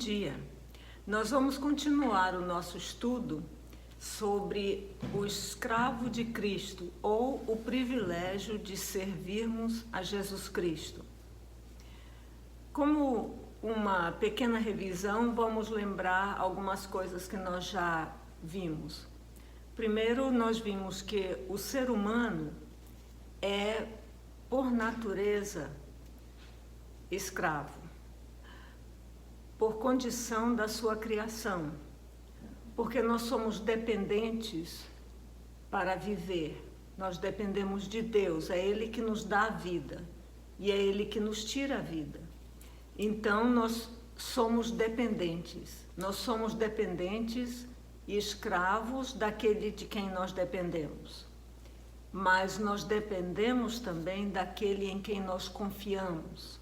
dia. Nós vamos continuar o nosso estudo sobre o escravo de Cristo ou o privilégio de servirmos a Jesus Cristo. Como uma pequena revisão, vamos lembrar algumas coisas que nós já vimos. Primeiro, nós vimos que o ser humano é, por natureza, escravo, por condição da sua criação, porque nós somos dependentes para viver. Nós dependemos de Deus, é Ele que nos dá a vida e é Ele que nos tira a vida. Então, nós somos dependentes e escravos daquele de quem nós dependemos. Mas nós dependemos também daquele em quem nós confiamos.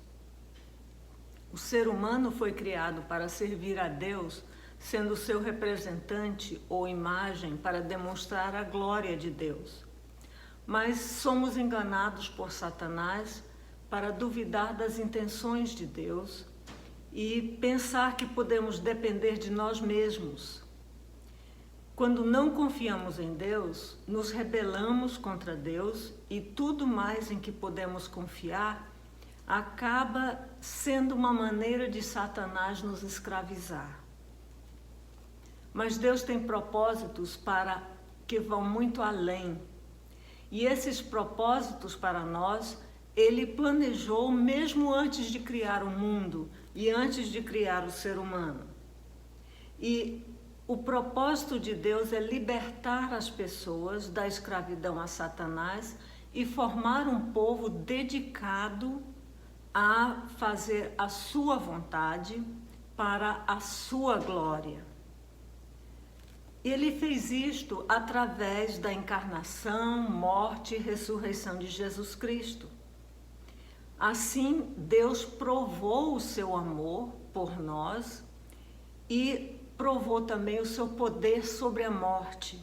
O ser humano foi criado para servir a Deus, sendo seu representante ou imagem para demonstrar a glória de Deus. Mas somos enganados por Satanás para duvidar das intenções de Deus e pensar que podemos depender de nós mesmos. Quando não confiamos em Deus, nos rebelamos contra Deus e tudo mais em que podemos confiar acaba sendo uma maneira de Satanás nos escravizar. Mas Deus tem propósitos para que vão muito além. E esses propósitos para nós, Ele planejou mesmo antes de criar o mundo e antes de criar o ser humano. E o propósito de Deus é libertar as pessoas da escravidão a Satanás e formar um povo dedicado a fazer a sua vontade para a sua glória. Ele fez isto através da encarnação, morte e ressurreição de Jesus Cristo. Assim, Deus provou o seu amor por nós e provou também o seu poder sobre a morte.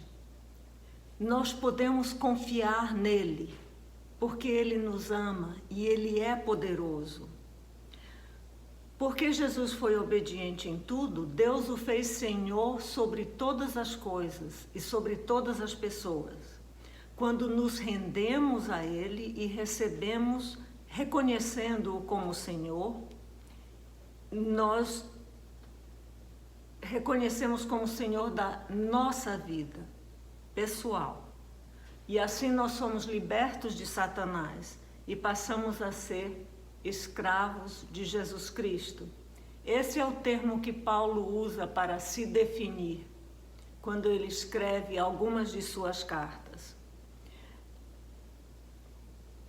Nós podemos confiar nele, porque Ele nos ama e Ele é poderoso. Porque Jesus foi obediente em tudo, Deus o fez Senhor sobre todas as coisas e sobre todas as pessoas. Quando nos rendemos a Ele e recebemos, reconhecendo-o como Senhor, nós reconhecemos como Senhor da nossa vida pessoal. E assim nós somos libertos de Satanás e passamos a ser escravos de Jesus Cristo. Esse é o termo que Paulo usa para se definir quando ele escreve algumas de suas cartas.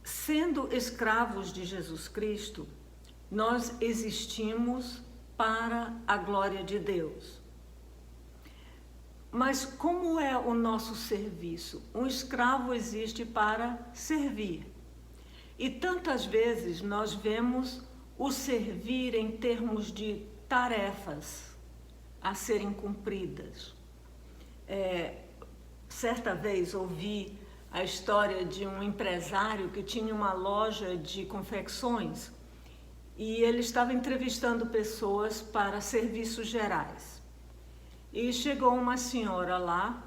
Sendo escravos de Jesus Cristo, nós existimos para a glória de Deus. Mas como é o nosso serviço? Um escravo existe para servir. E tantas vezes nós vemos o servir em termos de tarefas a serem cumpridas. Certa vez ouvi a história de um empresário que tinha uma loja de confecções e ele estava entrevistando pessoas para serviços gerais. E chegou uma senhora lá,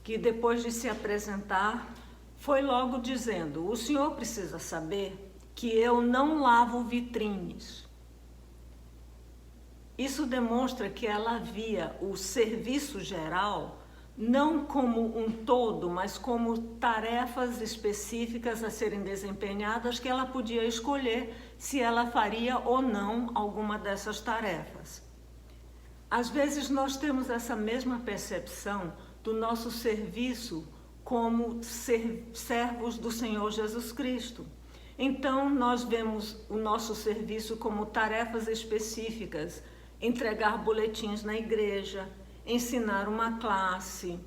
que depois de se apresentar, foi logo dizendo: o senhor precisa saber que eu não lavo vitrines. Isso demonstra que ela via o serviço geral não como um todo, mas como tarefas específicas a serem desempenhadas que ela podia escolher se ela faria ou não alguma dessas tarefas. Às vezes nós temos essa mesma percepção do nosso serviço como servos do Senhor Jesus Cristo. Então nós vemos o nosso serviço como tarefas específicas, entregar boletins na igreja, ensinar uma classe,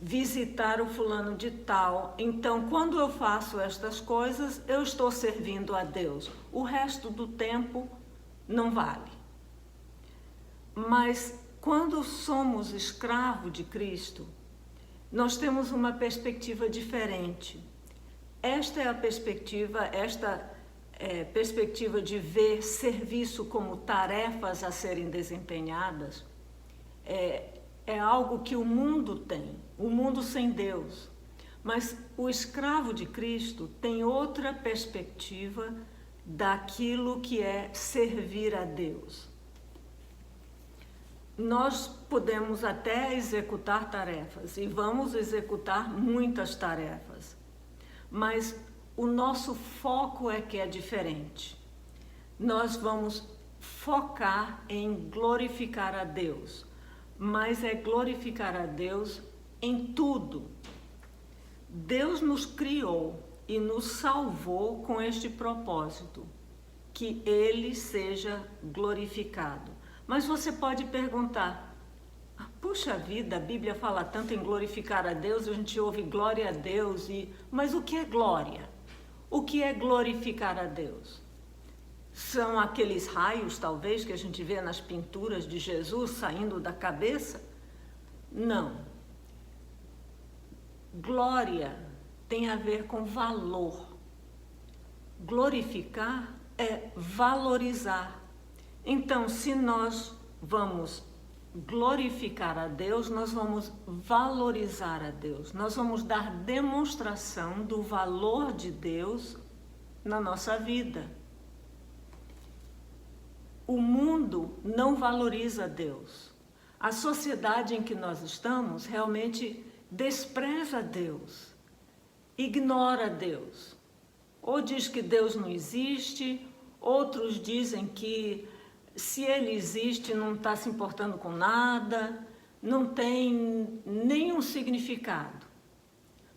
visitar o fulano de tal. Então, quando eu faço estas coisas, eu estou servindo a Deus. O resto do tempo não vale. Mas quando somos escravos de Cristo, nós temos uma perspectiva diferente. Esta é a perspectiva, esta perspectiva de ver serviço como tarefas a serem desempenhadas, é algo que o mundo tem, o mundo sem Deus. Mas o escravo de Cristo tem outra perspectiva daquilo que é servir a Deus. Nós podemos até executar tarefas e vamos executar muitas tarefas, mas o nosso foco é que é diferente. Nós vamos focar em glorificar a Deus, mas é glorificar a Deus em tudo. Deus nos criou e nos salvou com este propósito, que Ele seja glorificado. Mas você pode perguntar, puxa vida, a Bíblia fala tanto em glorificar a Deus, a gente ouve glória a Deus, mas o que é glória? O que é glorificar a Deus? São aqueles raios, talvez, que a gente vê nas pinturas de Jesus saindo da cabeça? Não. Glória tem a ver com valor. Glorificar é valorizar. Então, se nós vamos glorificar a Deus, nós vamos valorizar a Deus. Nós vamos dar demonstração do valor de Deus na nossa vida. O mundo não valoriza Deus. A sociedade em que nós estamos realmente despreza Deus, ignora Deus. Ou diz que Deus não existe, outros dizem que se Ele existe não está se importando com nada, não tem nenhum significado.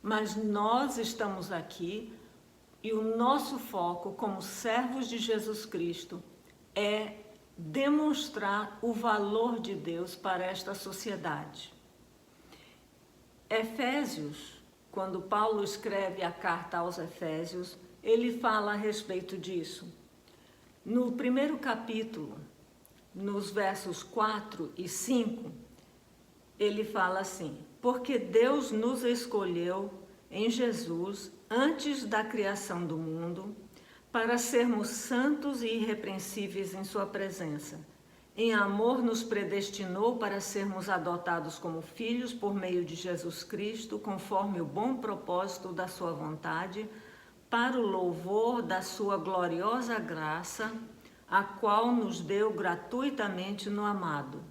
Mas nós estamos aqui e o nosso foco como servos de Jesus Cristo é demonstrar o valor de Deus para esta sociedade. Efésios, quando Paulo escreve a carta aos Efésios, ele fala a respeito disso. No primeiro capítulo, nos versos 4 e 5, ele fala assim: porque Deus nos escolheu em Jesus antes da criação do mundo, para sermos santos e irrepreensíveis em sua presença. Em amor nos predestinou para sermos adotados como filhos por meio de Jesus Cristo, conforme o bom propósito da sua vontade, para o louvor da sua gloriosa graça, a qual nos deu gratuitamente no amado.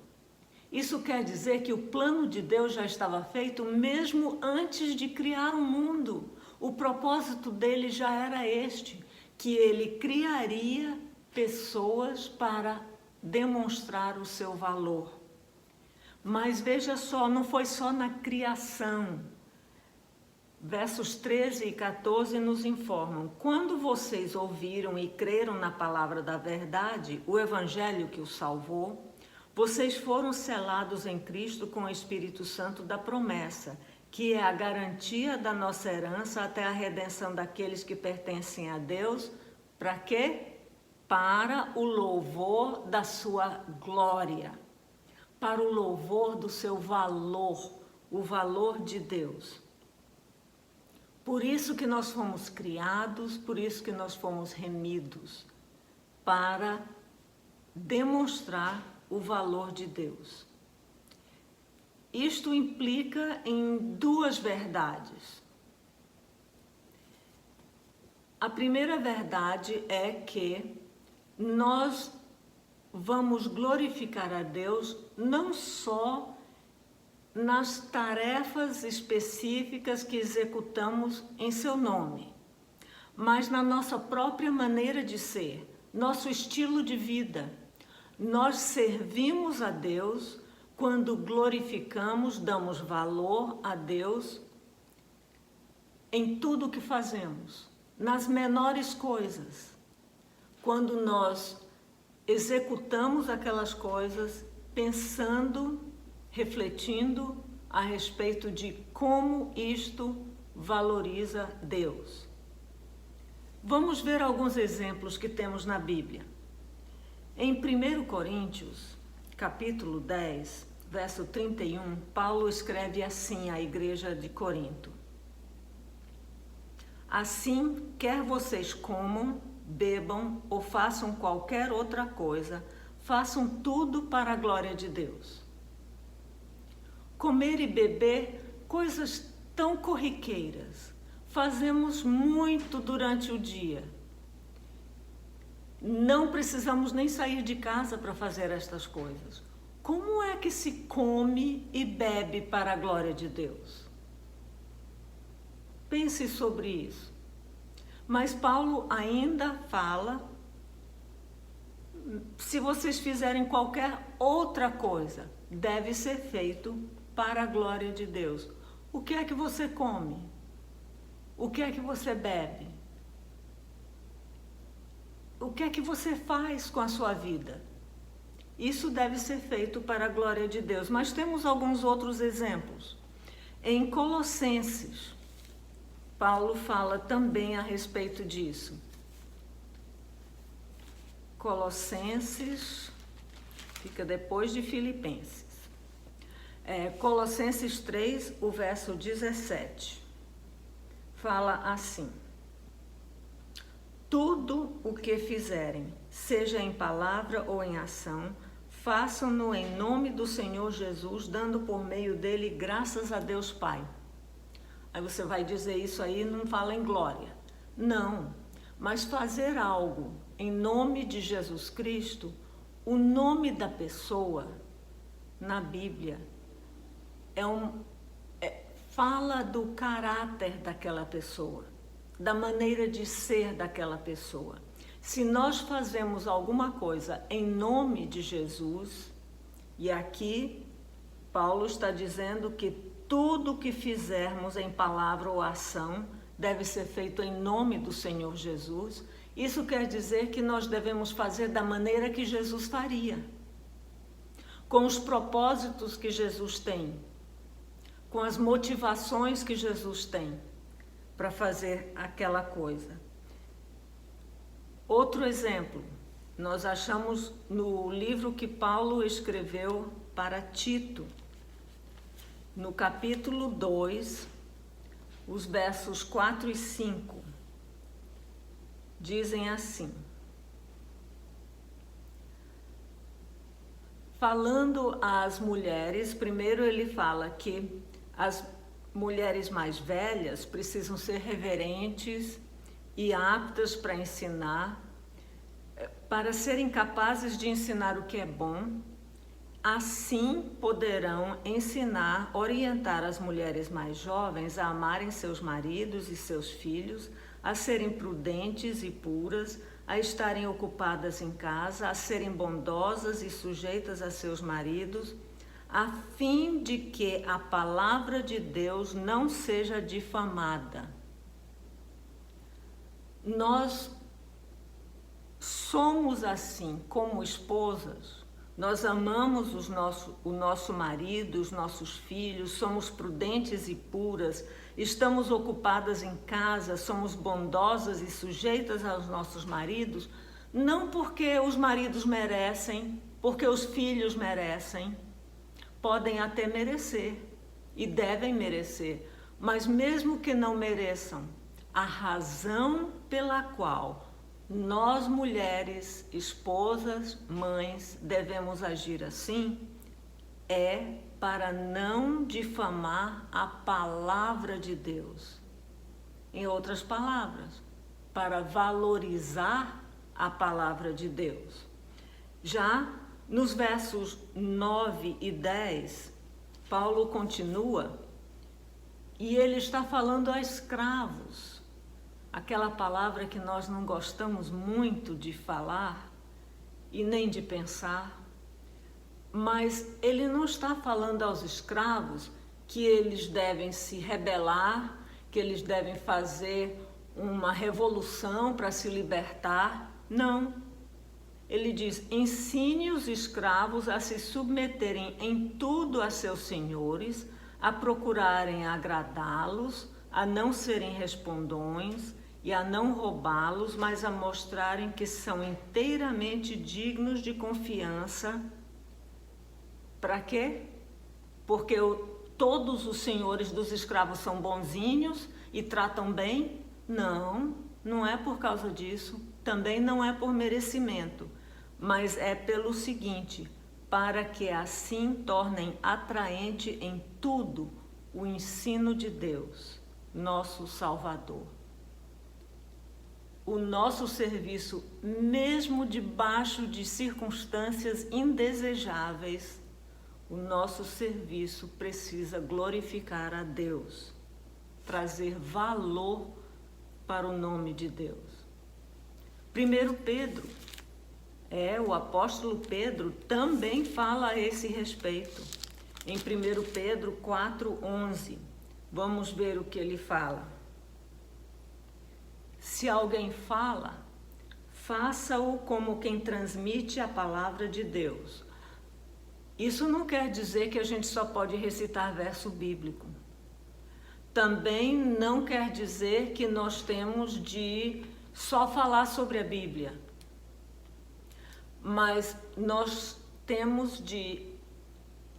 Isso quer dizer que o plano de Deus já estava feito mesmo antes de criar o mundo. O propósito dele já era este, que ele criaria pessoas para demonstrar o seu valor. Mas veja só, não foi só na criação. Versos 13 e 14 nos informam: quando vocês ouviram e creram na palavra da verdade, o evangelho que os salvou, vocês foram selados em Cristo com o Espírito Santo da promessa, que é a garantia da nossa herança até a redenção daqueles que pertencem a Deus. Para quê? Para o louvor da sua glória, para o louvor do seu valor, o valor de Deus. Por isso que nós fomos criados, por isso que nós fomos remidos, para demonstrar o valor de Deus. Isto implica em duas verdades. A primeira verdade é que nós vamos glorificar a Deus não só nas tarefas específicas que executamos em seu nome, mas na nossa própria maneira de ser, nosso estilo de vida. Nós servimos a Deus quando glorificamos, damos valor a Deus em tudo o que fazemos, nas menores coisas. Quando nós executamos aquelas coisas pensando, refletindo a respeito de como isto valoriza Deus. Vamos ver alguns exemplos que temos na Bíblia. Em 1 Coríntios, capítulo 10, verso 31, Paulo escreve assim à igreja de Corinto: assim, quer vocês comam, bebam ou façam qualquer outra coisa, façam tudo para a glória de Deus. Comer e beber, coisas tão corriqueiras. Fazemos muito durante o dia. Não precisamos nem sair de casa para fazer estas coisas. Como é que se come e bebe para a glória de Deus? Pense sobre isso. Mas Paulo ainda fala, se vocês fizerem qualquer outra coisa, deve ser feito para a glória de Deus. O que é que você come? O que é que você bebe? O que é que você faz com a sua vida? Isso deve ser feito para a glória de Deus. Mas temos alguns outros exemplos. Em Colossenses, Paulo fala também a respeito disso. Colossenses, fica depois de Filipenses. Colossenses 3, o verso 17. Fala assim: tudo o que fizerem, seja em palavra ou em ação, façam-no em nome do Senhor Jesus, dando por meio dele graças a Deus Pai. Aí você vai dizer, isso aí não fala em glória. Não, mas fazer algo em nome de Jesus Cristo, o nome da pessoa na Bíblia fala do caráter daquela pessoa, da maneira de ser daquela pessoa. Se nós fazemos alguma coisa em nome de Jesus, e aqui Paulo está dizendo que tudo que fizermos em palavra ou ação deve ser feito em nome do Senhor Jesus, isso quer dizer que nós devemos fazer da maneira que Jesus faria, com os propósitos que Jesus tem, com as motivações que Jesus tem para fazer aquela coisa. Outro exemplo, nós achamos no livro que Paulo escreveu para Tito, no capítulo 2, os versos 4 e 5, dizem assim: falando às mulheres, primeiro ele fala que as mulheres mais velhas precisam ser reverentes e aptas para ensinar, para serem capazes de ensinar o que é bom. Assim poderão ensinar, orientar as mulheres mais jovens a amarem seus maridos e seus filhos, a serem prudentes e puras, a estarem ocupadas em casa, a serem bondosas e sujeitas a seus maridos, a fim de que a palavra de Deus não seja difamada. Nós somos assim como esposas. Nós amamos o nosso marido, os nossos filhos, somos prudentes e puras, estamos ocupadas em casa, somos bondosas e sujeitas aos nossos maridos, não porque os maridos merecem, porque os filhos merecem, podem até merecer e devem merecer, mas mesmo que não mereçam, a razão pela qual nós, mulheres, esposas, mães, devemos agir assim é para não difamar a palavra de Deus. Em outras palavras, para valorizar a palavra de Deus. Já nos versos 9 e 10, Paulo continua e ele está falando a escravos. Aquela palavra que nós não gostamos muito de falar e nem de pensar, mas ele não está falando aos escravos que eles devem se rebelar, que eles devem fazer uma revolução para se libertar. Não. Ele diz: ensine os escravos a se submeterem em tudo a seus senhores, a procurarem agradá-los, a não serem respondões e a não roubá-los, mas a mostrarem que são inteiramente dignos de confiança. Para quê? Porque todos os senhores dos escravos são bonzinhos e tratam bem? Não, não é por causa disso. também não é por merecimento, mas é pelo seguinte: para que assim tornem atraente em tudo o ensino de Deus, nosso Salvador. O nosso serviço, mesmo debaixo de circunstâncias indesejáveis, o nosso serviço precisa glorificar a Deus, trazer valor para o nome de Deus. 1 Pedro, o apóstolo Pedro também fala a esse respeito. Em 1 Pedro 4:11, vamos ver o que ele fala. Se alguém fala, faça-o como quem transmite a palavra de Deus. Isso não quer dizer que a gente só pode recitar verso bíblico. Também não quer dizer que nós temos de só falar sobre a Bíblia. Mas nós temos de,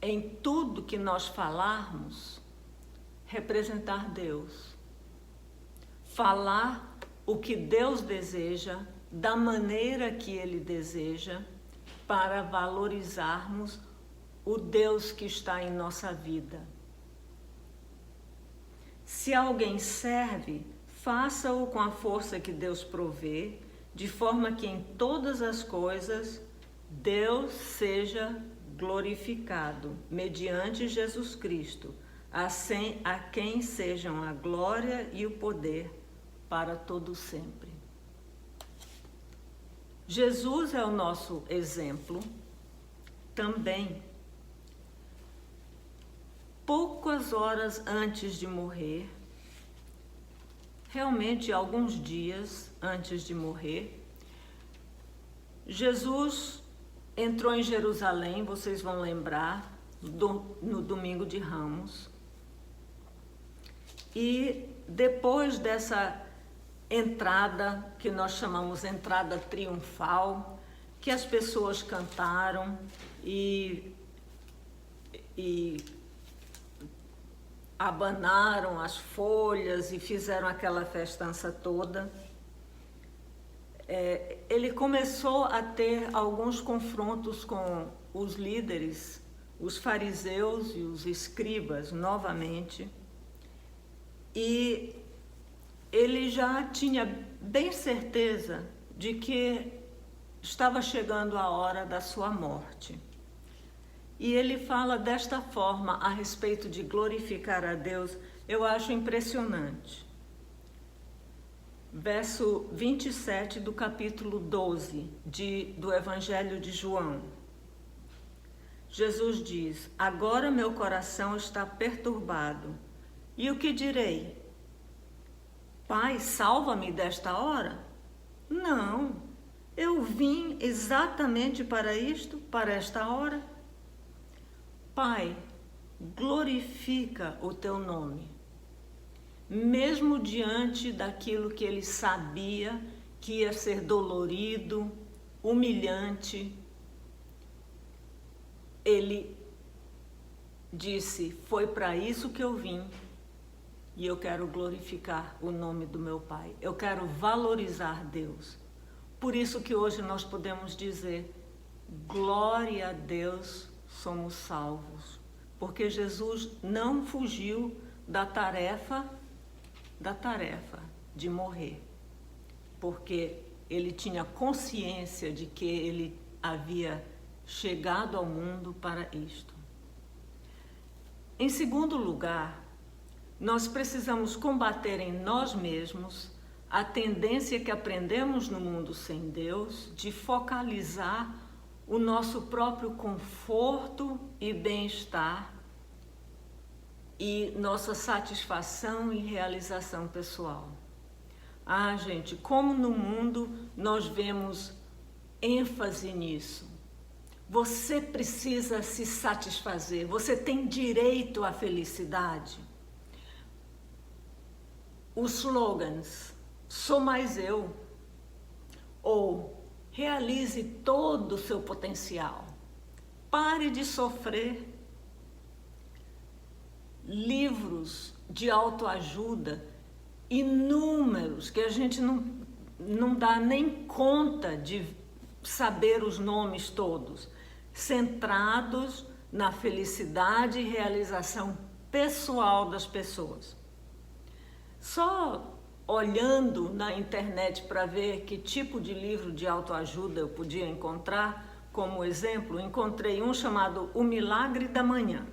em tudo que nós falarmos, representar Deus. Falar o que Deus deseja, da maneira que Ele deseja, para valorizarmos o Deus que está em nossa vida. Se alguém serve, faça-o com a força que Deus provê, de forma que em todas as coisas Deus seja glorificado, mediante Jesus Cristo, assim a quem sejam a glória e o poder para todo sempre. Jesus é o nosso exemplo também. Poucas horas antes de morrer, realmente alguns dias antes de morrer, Jesus entrou em Jerusalém, vocês vão lembrar, no domingo de Ramos. E depois dessa entrada, que nós chamamos entrada triunfal, que as pessoas cantaram e abanaram as folhas e fizeram aquela festança toda, ele começou a ter alguns confrontos com os líderes, os fariseus e os escribas novamente, e ele já tinha bem certeza de que estava chegando a hora da sua morte. E ele fala desta forma a respeito de glorificar a Deus, eu acho impressionante. Verso 27 do capítulo 12 do Evangelho de João. Jesus diz: agora meu coração está perturbado. E o que direi? Pai, salva-me desta hora? Não, eu vim exatamente para isto, para esta hora. Pai, glorifica o teu nome, mesmo diante daquilo que ele sabia que ia ser dolorido, humilhante. Ele disse: foi para isso que eu vim e eu quero glorificar o nome do meu Pai, eu quero valorizar Deus. Por isso que hoje nós podemos dizer: glória a Deus, somos salvos, porque Jesus não fugiu da tarefa de morrer, porque ele tinha consciência de que ele havia chegado ao mundo para isto. Em segundo lugar, nós precisamos combater em nós mesmos a tendência que aprendemos no mundo sem Deus de focalizar o nosso próprio conforto e bem-estar e nossa satisfação e realização pessoal. Ah, gente, como no mundo nós vemos ênfase nisso. Você precisa se satisfazer, você tem direito à felicidade. Os slogans, sou mais eu, ou realize todo o seu potencial, pare de sofrer. Livros de autoajuda, inúmeros, que a gente não dá nem conta de saber os nomes todos, centrados na felicidade e realização pessoal das pessoas. Só olhando na internet para ver que tipo de livro de autoajuda eu podia encontrar, como exemplo, encontrei um chamado O Milagre da Manhã.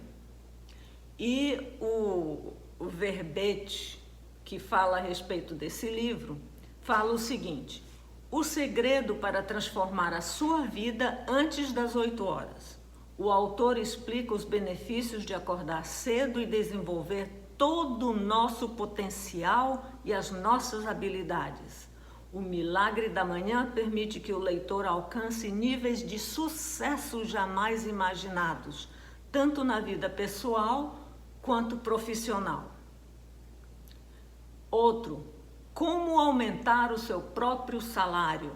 E o verbete que fala a respeito desse livro fala o seguinte: o segredo para transformar a sua vida antes das 8 horas. O autor explica os benefícios de acordar cedo e desenvolver todo o nosso potencial e as nossas habilidades. O Milagre da Manhã permite que o leitor alcance níveis de sucesso jamais imaginados, tanto na vida pessoal quanto profissional. Outro, como aumentar o seu próprio salário.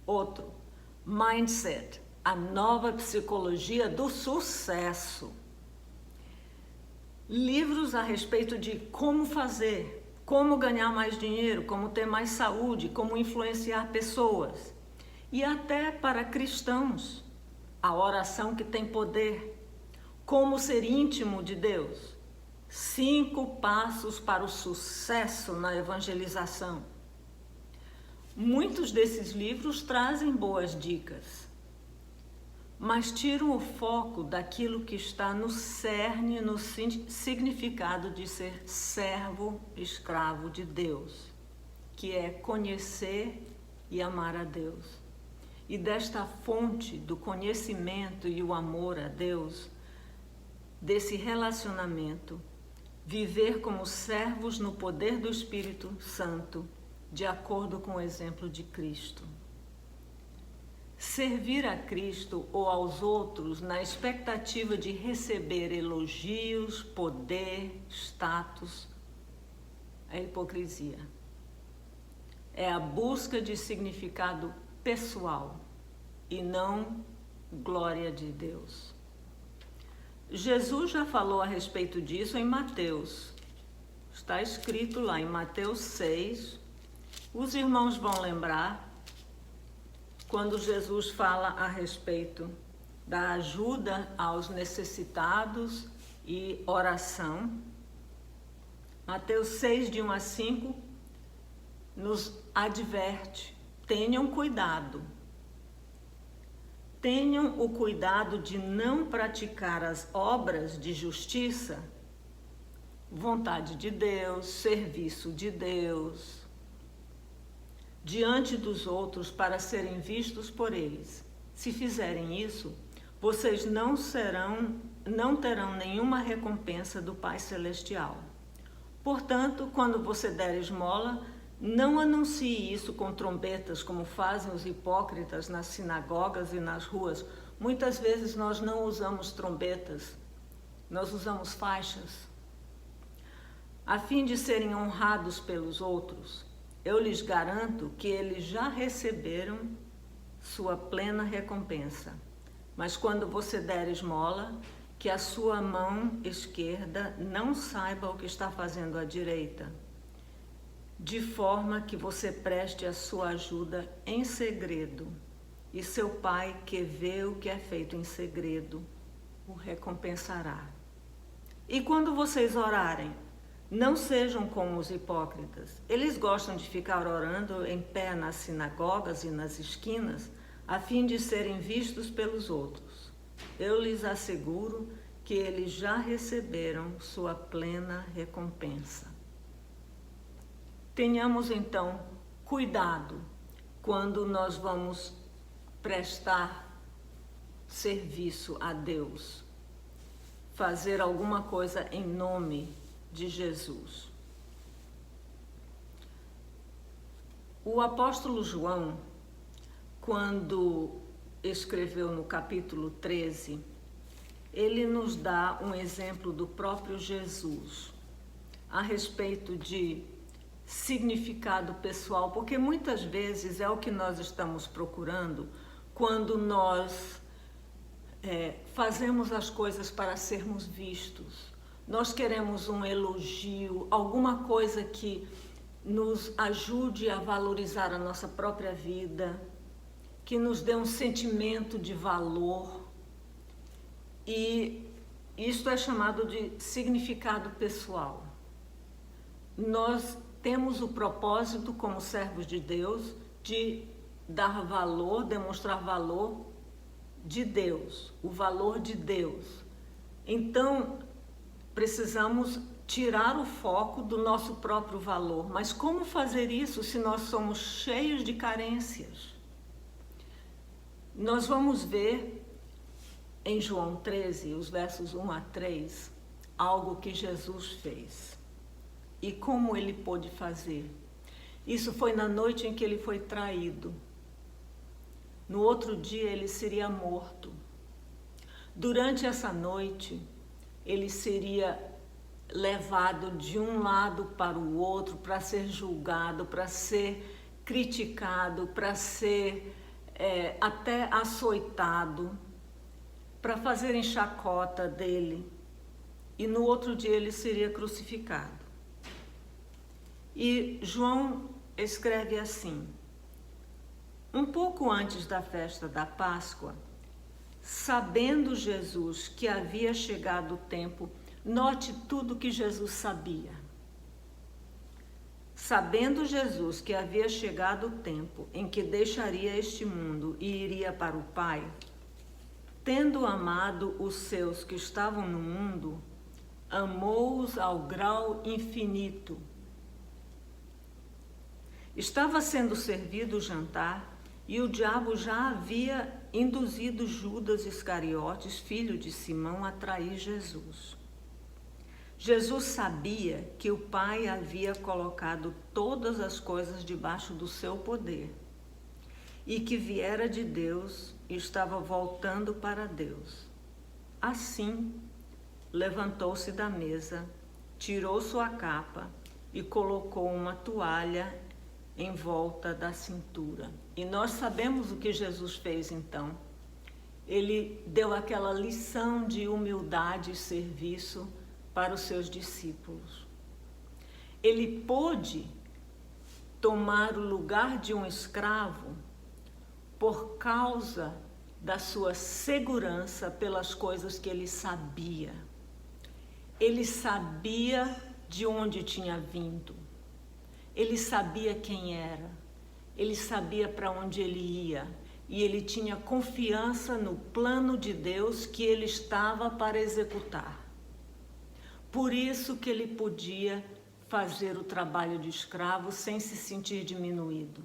Outro, Mindset, a nova psicologia do sucesso. Livros a respeito de como fazer, como ganhar mais dinheiro, como ter mais saúde, como influenciar pessoas. E até para cristãos, a oração que tem poder, como ser íntimo de Deus. 5 passos para o sucesso na evangelização. Muitos desses livros trazem boas dicas, mas tiram o foco daquilo que está no cerne, no significado de ser servo, escravo de Deus, que é conhecer e amar a Deus. E desta fonte do conhecimento e o amor a Deus, desse relacionamento, viver como servos no poder do Espírito Santo, de acordo com o exemplo de Cristo. Servir a Cristo ou aos outros na expectativa de receber elogios, poder, status, é hipocrisia. É a busca de significado pessoal e não glória de Deus. Jesus já falou a respeito disso em Mateus. Está escrito lá em Mateus 6. Os irmãos vão lembrar quando Jesus fala a respeito da ajuda aos necessitados e oração. Mateus 6, de 1 a 5, nos adverte: tenham cuidado. Tenham o cuidado de não praticar as obras de justiça, vontade de Deus, serviço de Deus, diante dos outros para serem vistos por eles. Se fizerem isso, vocês não terão nenhuma recompensa do Pai Celestial. Portanto, quando você der esmola, não anuncie isso com trombetas, como fazem os hipócritas nas sinagogas e nas ruas. Muitas vezes nós não usamos trombetas, nós usamos faixas, a fim de serem honrados pelos outros. Eu lhes garanto que eles já receberam sua plena recompensa. Mas quando você der esmola, que a sua mão esquerda não saiba o que está fazendo a direita, de forma que você preste a sua ajuda em segredo, e seu Pai, que vê o que é feito em segredo, o recompensará. E quando vocês orarem, não sejam como os hipócritas. Eles gostam de ficar orando em pé nas sinagogas e nas esquinas, a fim de serem vistos pelos outros. Eu lhes asseguro que eles já receberam sua plena recompensa. Tenhamos então cuidado quando nós vamos prestar serviço a Deus, fazer alguma coisa em nome de Jesus. O apóstolo João, quando escreveu no capítulo 13, ele nos dá um exemplo do próprio Jesus a respeito de significado pessoal, porque muitas vezes é o que nós estamos procurando quando nós fazemos as coisas para sermos vistos. Nós queremos um elogio, alguma coisa que nos ajude a valorizar a nossa própria vida, que nos dê um sentimento de valor. E isto é chamado de significado pessoal. Nós temos o propósito, como servos de Deus, de dar valor, demonstrar valor de Deus, o valor de Deus. Então, precisamos tirar o foco do nosso próprio valor. Mas como fazer isso se nós somos cheios de carências? Nós vamos ver em João 13, os versos 1 a 3, algo que Jesus fez. E como ele pôde fazer? Isso foi na noite em que ele foi traído. No outro dia ele seria morto. Durante essa noite, ele seria levado de um lado para o outro para ser julgado, para ser criticado, para ser até açoitado, para fazerem chacota dele. E no outro dia ele seria crucificado. E João escreve assim: um pouco antes da festa da Páscoa, sabendo Jesus que havia chegado o tempo, note tudo que Jesus sabia. Sabendo Jesus que havia chegado o tempo em que deixaria este mundo e iria para o Pai, tendo amado os seus que estavam no mundo, amou-os ao grau infinito. Estava sendo servido o jantar e o diabo já havia induzido Judas Iscariotes, filho de Simão, a trair Jesus. Jesus sabia que o Pai havia colocado todas as coisas debaixo do seu poder e que viera de Deus e estava voltando para Deus. Assim, levantou-se da mesa, tirou sua capa e colocou uma toalha em volta da cintura. E nós sabemos o que Jesus fez então. Ele deu aquela lição de humildade e serviço para os seus discípulos. Ele pôde tomar o lugar de um escravo por causa da sua segurança pelas coisas que ele sabia. Ele sabia de onde tinha vindo. Ele sabia quem era. Ele sabia para onde ele ia. E ele tinha confiança no plano de Deus que ele estava para executar. Por isso que ele podia fazer o trabalho de escravo sem se sentir diminuído.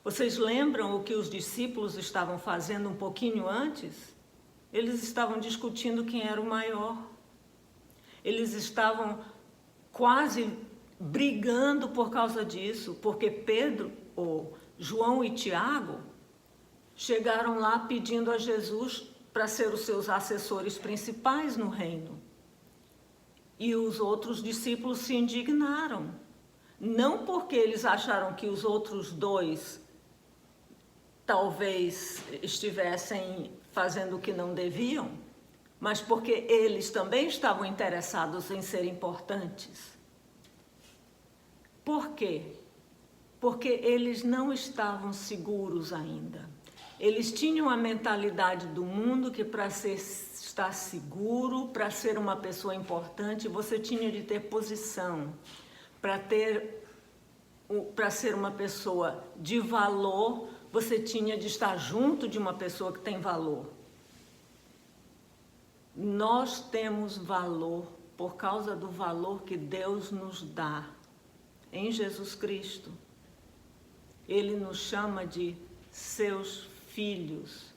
Vocês lembram o que os discípulos estavam fazendo um pouquinho antes? Eles estavam discutindo quem era o maior. Eles estavam quase brigando por causa disso, porque Pedro, ou João e Tiago chegaram lá pedindo a Jesus para ser os seus assessores principais no reino. E os outros discípulos se indignaram. Não porque eles acharam que os outros dois talvez estivessem fazendo o que não deviam, mas porque eles também estavam interessados em ser importantes. Por quê? Porque eles não estavam seguros ainda. Eles tinham a mentalidade do mundo que para estar seguro, para ser uma pessoa importante, você tinha de ter posição. Para ser uma pessoa de valor, você tinha de estar junto de uma pessoa que tem valor. Nós temos valor por causa do valor que Deus nos dá em Jesus Cristo. Ele nos chama de seus filhos,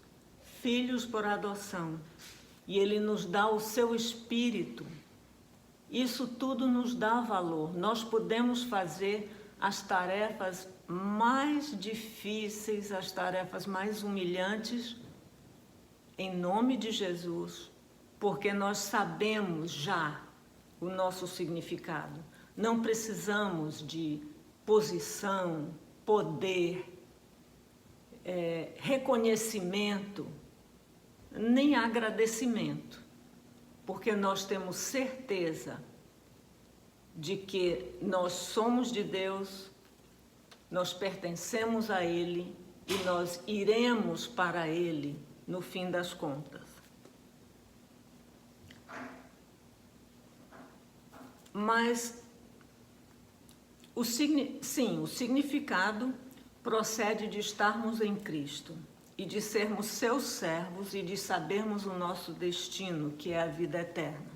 filhos por adoção. E Ele nos dá o seu Espírito. Isso tudo nos dá valor. Nós podemos fazer as tarefas mais difíceis, as tarefas mais humilhantes, em nome de Jesus, porque nós sabemos já o nosso significado. Não precisamos de posição, poder, reconhecimento, nem agradecimento, porque nós temos certeza de que nós somos de Deus, nós pertencemos a Ele e nós iremos para Ele no fim das contas. Mas o significado procede de estarmos em Cristo e de sermos seus servos e de sabermos o nosso destino, que é a vida eterna.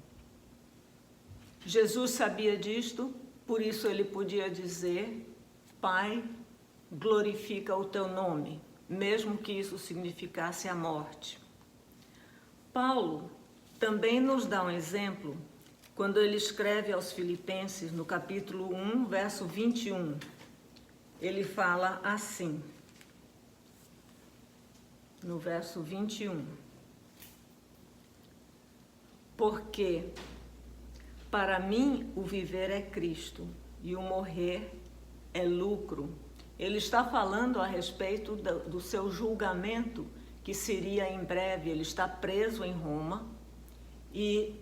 Jesus sabia disto, por isso ele podia dizer: Pai, glorifica o teu nome, mesmo que isso significasse a morte. Paulo também nos dá um exemplo quando ele escreve aos Filipenses, no capítulo 1, verso 21. Ele fala assim, no verso 21. Porque para mim o viver é Cristo e o morrer é lucro. Ele está falando a respeito do seu julgamento, que seria em breve. Ele está preso em Roma e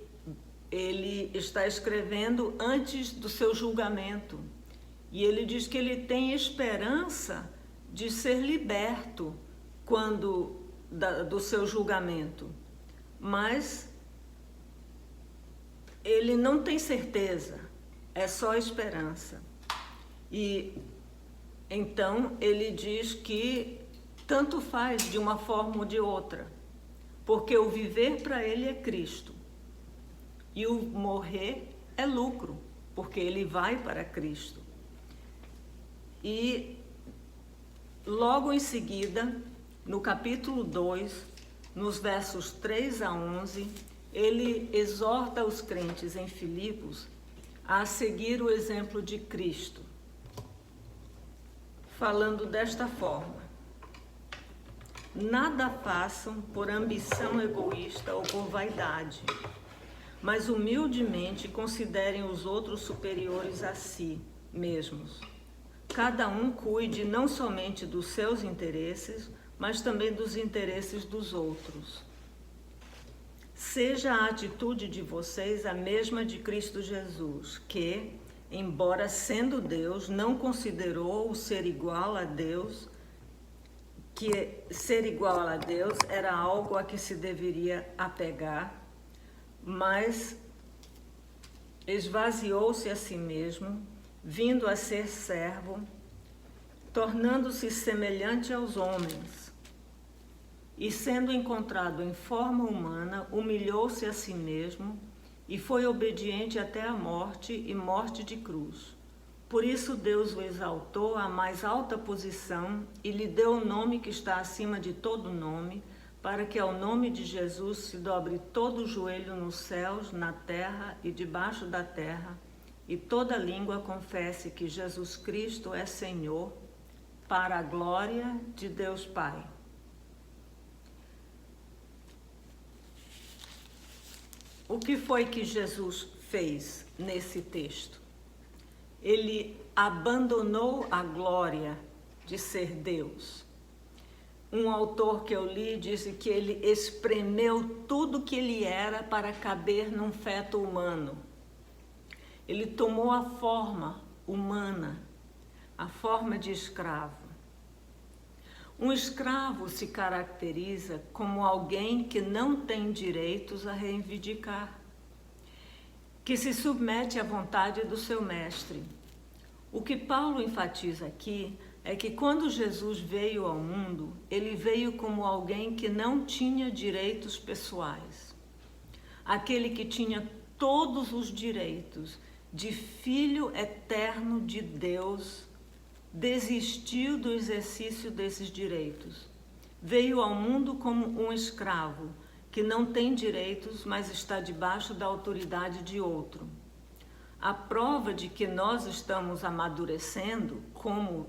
ele está escrevendo antes do seu julgamento. E ele diz que ele tem esperança de ser liberto do seu julgamento. Mas ele não tem certeza, é só esperança. E então ele diz que tanto faz de uma forma ou de outra, porque o viver para ele é Cristo e o morrer é lucro, porque ele vai para Cristo. E logo em seguida, no capítulo 2, nos versos 3 a 11, ele exorta os crentes em Filipos a seguir o exemplo de Cristo, falando desta forma: nada façam por ambição egoísta ou por vaidade, mas humildemente considerem os outros superiores a si mesmos. Cada um cuide não somente dos seus interesses, mas também dos interesses dos outros. Seja a atitude de vocês a mesma de Cristo Jesus, que, embora sendo Deus, não considerou o ser igual a Deus, que ser igual a Deus era algo a que se deveria apegar, mas esvaziou-se a si mesmo, vindo a ser servo, tornando-se semelhante aos homens. E sendo encontrado em forma humana, humilhou-se a si mesmo e foi obediente até a morte e morte de cruz. Por isso Deus o exaltou à mais alta posição e lhe deu o nome que está acima de todo nome, para que ao nome de Jesus se dobre todo o joelho nos céus, na terra e debaixo da terra, e toda língua confesse que Jesus Cristo é Senhor, para a glória de Deus Pai. O que foi que Jesus fez nesse texto? Ele abandonou a glória de ser Deus. Um autor que eu li disse que ele espremeu tudo que ele era para caber num feto humano. Ele tomou a forma humana, a forma de escravo. Um escravo se caracteriza como alguém que não tem direitos a reivindicar, que se submete à vontade do seu mestre. O que Paulo enfatiza aqui é que quando Jesus veio ao mundo, ele veio como alguém que não tinha direitos pessoais. Aquele que tinha todos os direitos de filho eterno de Deus, desistiu do exercício desses direitos. Veio ao mundo como um escravo, que não tem direitos, mas está debaixo da autoridade de outro. A prova de que nós estamos amadurecendo como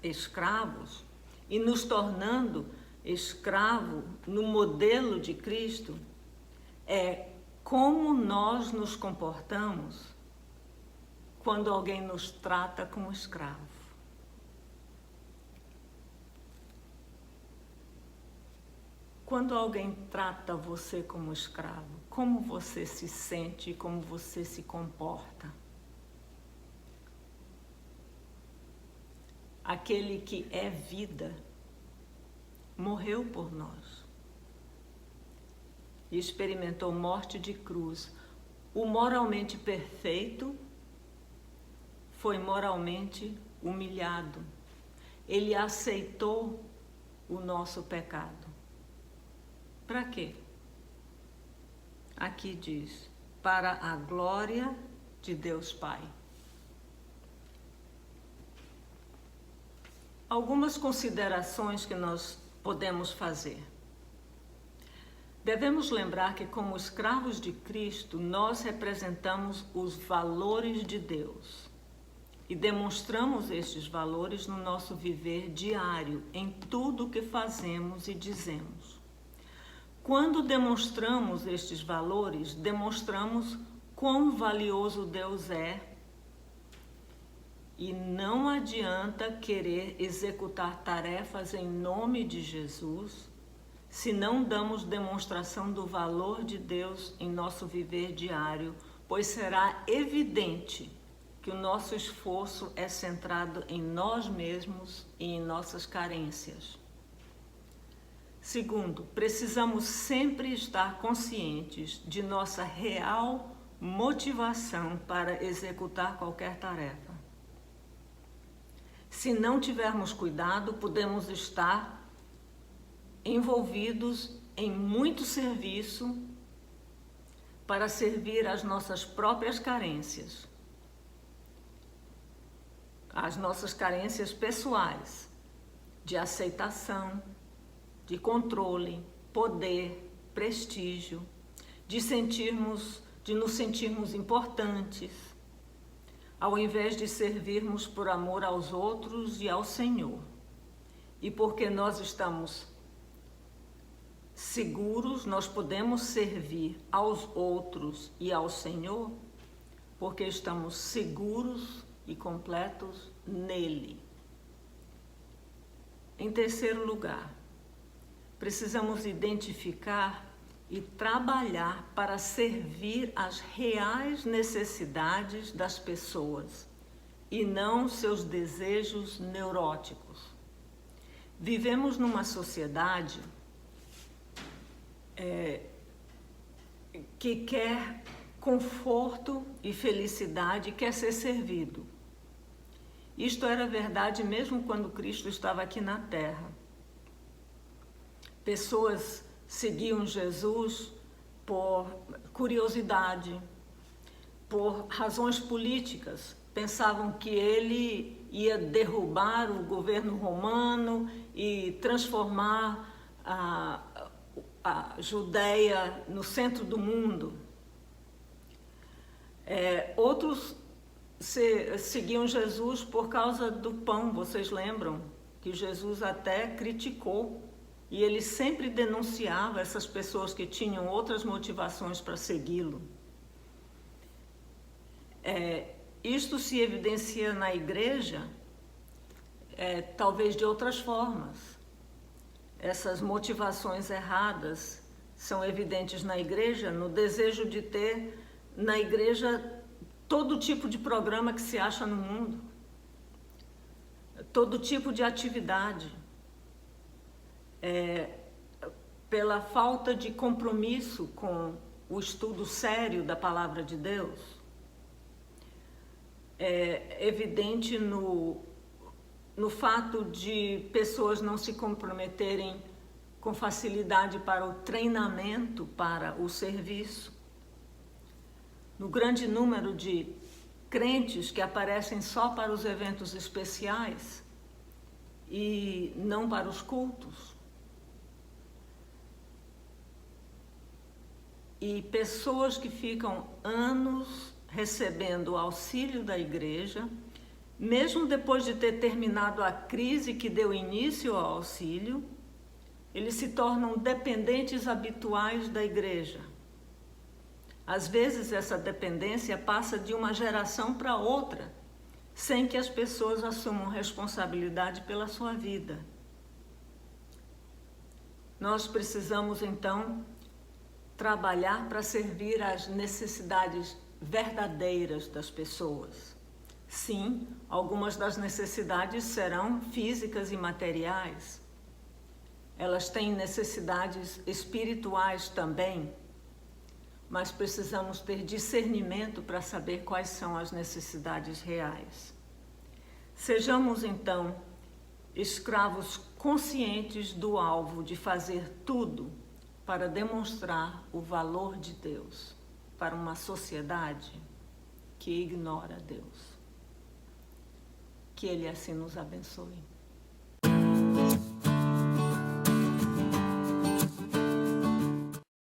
escravos e nos tornando escravo no modelo de Cristo é como nós nos comportamos quando alguém nos trata como escravo. Quando alguém trata você como escravo, como você se sente e como você se comporta? aquele que é vida, morreu por nós e experimentou morte de cruz. O moralmente perfeito foi moralmente humilhado. Ele aceitou o nosso pecado. Para quê? Aqui diz, para a glória de Deus Pai. Algumas considerações que nós podemos fazer. Devemos lembrar que, como escravos de Cristo, nós representamos os valores de Deus e demonstramos estes valores no nosso viver diário, em tudo o que fazemos e dizemos. Quando demonstramos estes valores, demonstramos quão valioso Deus é, e não adianta querer executar tarefas em nome de Jesus se não damos demonstração do valor de Deus em nosso viver diário, pois será evidente que o nosso esforço é centrado em nós mesmos e em nossas carências. Segundo, precisamos sempre estar conscientes de nossa real motivação para executar qualquer tarefa. Se não tivermos cuidado, podemos estar envolvidos em muito serviço para servir às nossas próprias carências, as nossas carências pessoais, de aceitação, de controle, poder, prestígio, de nos sentirmos importantes, ao invés de servirmos por amor aos outros e ao Senhor. E porque nós estamos seguros, nós podemos servir aos outros e ao Senhor, porque estamos seguros e completos nele. Em terceiro lugar, precisamos identificar e trabalhar para servir às reais necessidades das pessoas e não seus desejos neuróticos. Vivemos numa sociedade que quer conforto e felicidade, quer ser servido. Isto era verdade mesmo quando Cristo estava aqui na Terra. Pessoas seguiam Jesus por curiosidade, por razões políticas. Pensavam que ele ia derrubar o governo romano e transformar a Judéia no centro do mundo. Outros seguiam Jesus por causa do pão. Vocês lembram que Jesus até criticou. E ele sempre denunciava essas pessoas que tinham outras motivações para segui-lo. Isto se evidencia na igreja, talvez de outras formas. Essas motivações erradas são evidentes na igreja, no desejo de ter na igreja todo tipo de programa que se acha no mundo, todo tipo de atividade. Pela falta de compromisso com o estudo sério da palavra de Deus. É evidente no fato de pessoas não se comprometerem com facilidade para o treinamento, para o serviço. No grande número de crentes que aparecem só para os eventos especiais e não para os cultos. E pessoas que ficam anos recebendo o auxílio da igreja, mesmo depois de ter terminado a crise que deu início ao auxílio, eles se tornam dependentes habituais da igreja. Às vezes essa dependência passa de uma geração para outra, sem que as pessoas assumam responsabilidade pela sua vida. Nós precisamos então trabalhar para servir às necessidades verdadeiras das pessoas, Sim, algumas das necessidades serão físicas e materiais. Elas têm necessidades espirituais também, mas precisamos ter discernimento para saber quais são as necessidades reais. Sejamos, então, escravos conscientes do alvo de fazer tudo para demonstrar o valor de Deus para uma sociedade que ignora Deus. Que Ele assim nos abençoe.